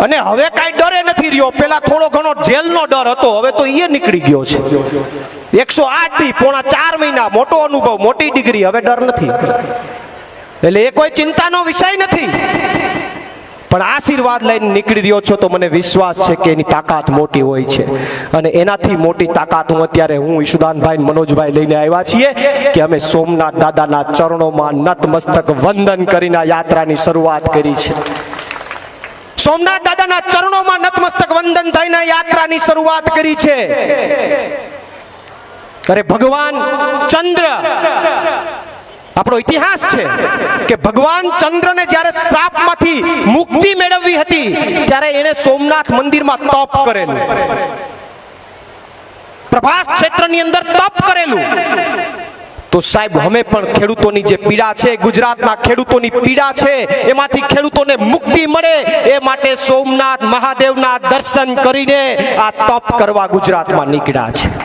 અને હવે કાંઈ ડરે નથી રહ્યો. પેલા થોડો ઘણો જેલનો ડર હતો, હવે તો એ નીકળી ગયો છે. 108 દી, 4.5 મહિના, મોટો અનુભવ, મોટી ડિગ્રી, હવે ડર નથી. એટલે એ કોઈ ચિંતાનો વિષય નથી. પણ આશીર્વાદ લઈને નીકળી રહ્યો છો તો મને વિશ્વાસ છે કે એની તાકાત મોટી હોય છે. અને એનાથી મોટી તાકાત અત્યારે હું ઈશુદાનભાઈ મનોજભાઈ લઈને આવ્યા છીએ કે અમે સોમનાથ દાદાના ચરણોમાં નતમસ્તક વંદન કરીને આ યાત્રાની શરૂઆત કરી છે. સોમનાથ દાદાના ચરણોમાં નતમસ્તક વંદન થઈને યાત્રાની શરૂઆત કરી છે. અરે ભગવાન ચંદ્ર, આપણો ઇતિહાસ છે કે ભગવાન ચંદ્રને જ્યારે શ્રાપમાંથી મુક્તિ મેળવવી હતી ત્યારે એને સોમનાથ મંદિરમાં તપ કરેલું, પ્રભાસ ક્ષેત્રની અંદર તપ કરેલું. તો સાહેબ અમે પણ ખેડૂતોની જે પીડા છે, ગુજરાતના ખેડૂતોની પીડા છે, એમાંથી ખેડૂતોને મુક્તિ મળે એ માટે સોમનાથ મહાદેવના દર્શન કરીને આ તપ કરવા ગુજરાતમાં નીકળ્યા છે.